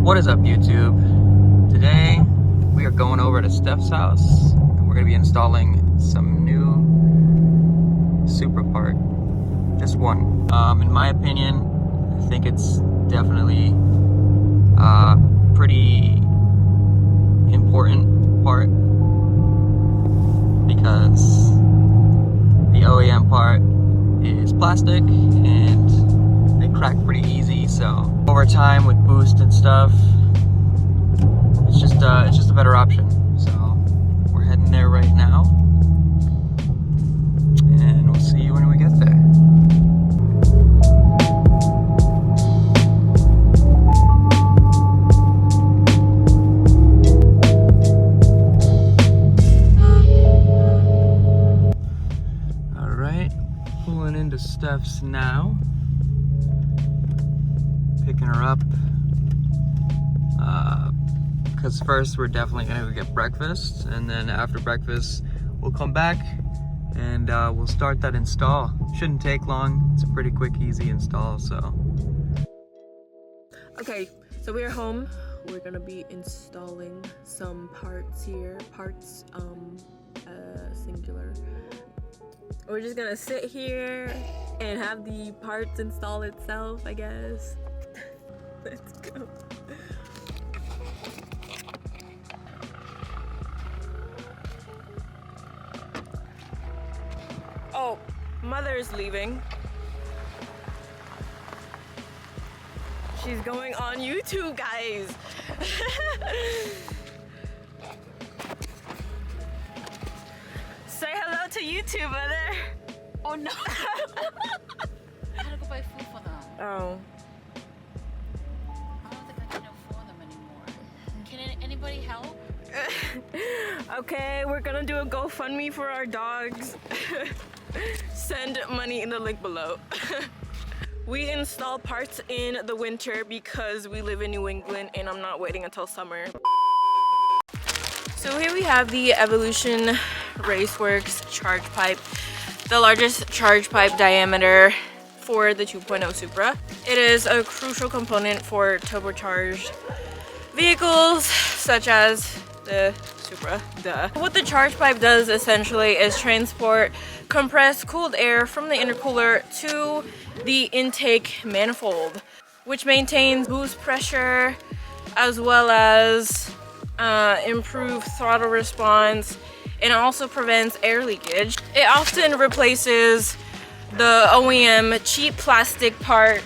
What is up, YouTube? Today we are going over to Steph's house and we're going to be installing some new Supra part. Just one. In my opinion, I think it's definitely pretty important part because the OEM part is plastic and they crack pretty easy, so over time with boost and stuff, it's just a better option. So we're heading there right now and we'll see you when we get there. Alright, pulling into Steph's now. Picking her up because first we're definitely gonna go get breakfast, and then after breakfast we'll come back and we'll start that install. Shouldn't take long. It's a pretty quick, easy install. So okay, so we're home. We're gonna be installing some parts here. Singular. We're just gonna sit here and have the parts install itself, I guess. Let's go. Oh, mother's leaving. She's going on YouTube, guys. Say hello to YouTube, mother. Oh no! I gotta go buy food for them. Oh. I don't think I can afford them anymore. Can anybody help? Okay, we're gonna do a GoFundMe for our dogs. Send money in the link below. We install parts in the winter because we live in New England and I'm not waiting until summer. So here we have the Evolution Raceworks charge pipe, the largest charge pipe diameter for the 2.0 Supra. It is a crucial component for turbocharged vehicles such as the Supra, duh. What the charge pipe does essentially is transport compressed cooled air from the intercooler to the intake manifold, which maintains boost pressure as well as improved throttle response, and also prevents air leakage. It often replaces the OEM cheap plastic part,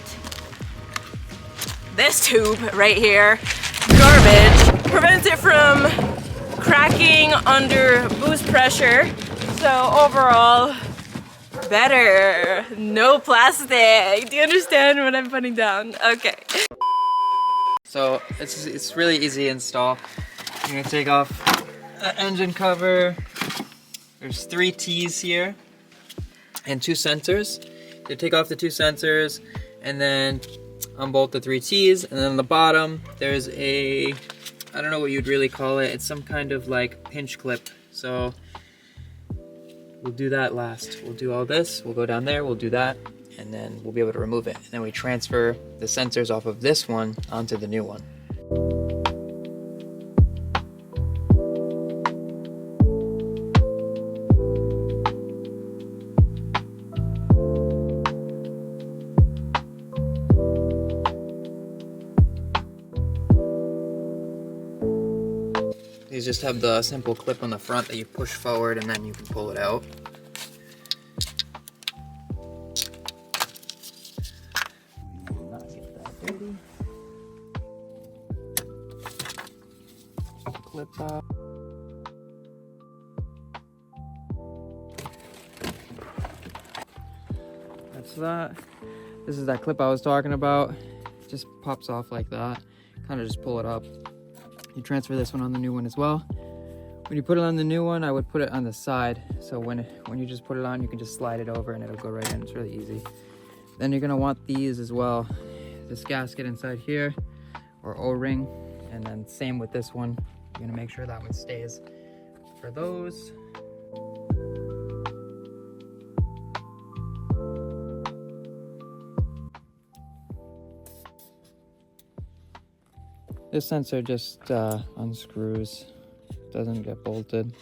this tube right here, garbage, prevents it from cracking under boost pressure. So overall, better. No plastic. Do you understand what I'm putting down? Okay. So it's really easy to install. You're gonna take off the engine cover. There's 3 T's here and 2 sensors. You take off the 2 sensors and then unbolt the 3 T's, and then on the bottom there's a, I don't know what you'd really call it. It's some kind of like pinch clip. So we'll do that last. We'll do all this, we'll go down there, we'll do that, and then we'll be able to remove it. And then we transfer the sensors off of this one onto the new one. These just have the simple clip on the front that you push forward and then you can pull it out. Not get that dirty. Clip off. That's that. This is that clip I was talking about. It just pops off like that. Kind of just pull it up. You transfer this one on the new one as well. When you put it on the new one, I would put it on the side. So when you just put it on, you can just slide it over and it'll go right in. It's really easy. Then you're gonna want these as well. This gasket inside here, or O-ring. And then same with this one. You're gonna make sure that one stays. For those, This sensor just unscrews, doesn't get bolted.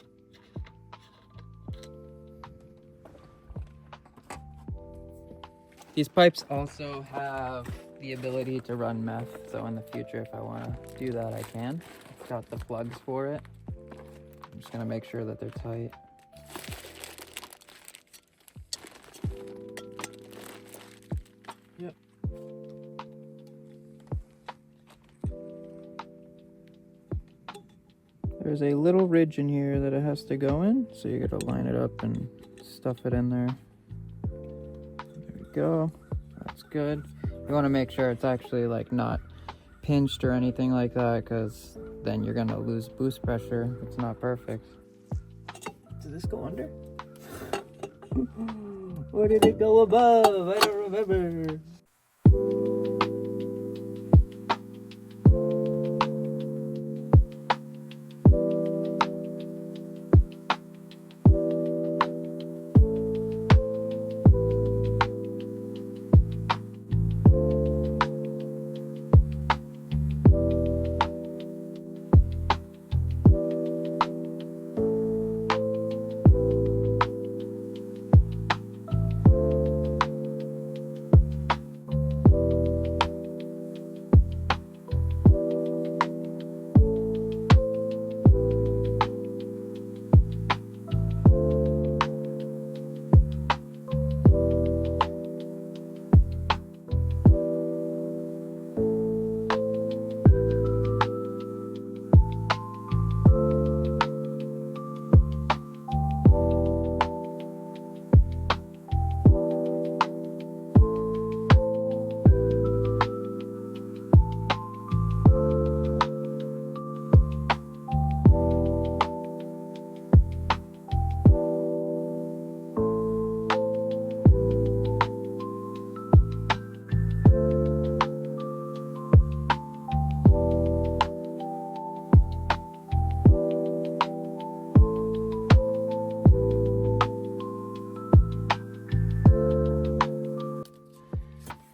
These pipes also have the ability to run meth, so in the future if I want to do that I can. It's got the plugs for it. I'm just going to make sure that they're tight. Yep. There's a little ridge in here that it has to go in, so you got to line it up and stuff it in there. There we go. That's good. You want to make sure it's actually like not pinched or anything like that, because then you're gonna lose boost pressure. It's not perfect. Did this go under? Or did it go above? I don't remember.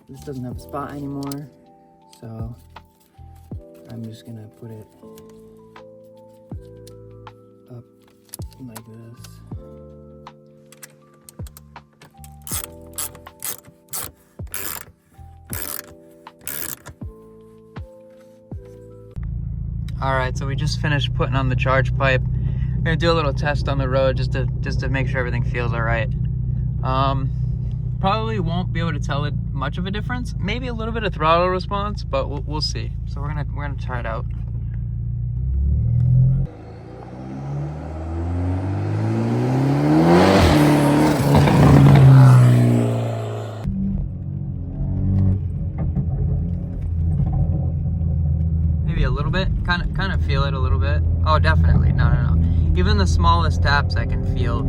This doesn't have a spot anymore, so I'm just gonna put it up like this. All right, so we just finished putting on the charge pipe. I'm gonna do a little test on the road just to make sure everything feels all right. Probably won't be able to tell it much of a difference. Maybe a little bit of throttle response, but we'll see. So we're gonna try it out. Maybe a little bit. Kind of feel it a little bit. Oh, definitely. No. Even the smallest taps, I can feel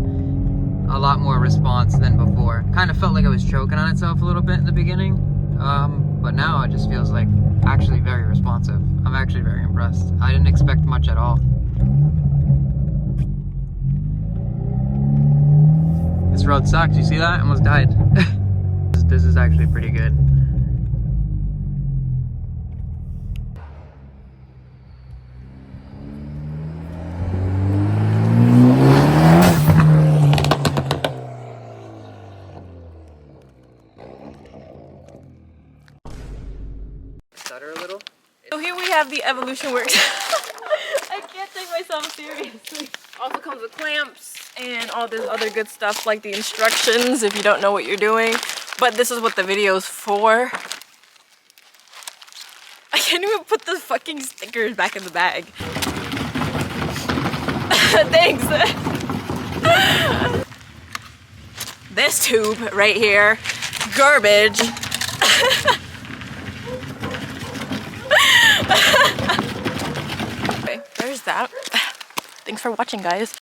a lot more response than before. Kind of felt like it was choking on itself a little bit in the beginning, but now it just feels like actually very responsive. I'm actually very impressed. I didn't expect much at all. This road sucks, you see that? I almost died. This is actually pretty good. Stutter a little. So here we have the Evolution Works. I can't take myself seriously. Also comes with clamps and all this other good stuff like the instructions if you don't know what you're doing. But this is what the video's for. I can't even put the fucking stickers back in the bag. Thanks. This tube right here, garbage. Okay, there's that. Thanks for watching, guys.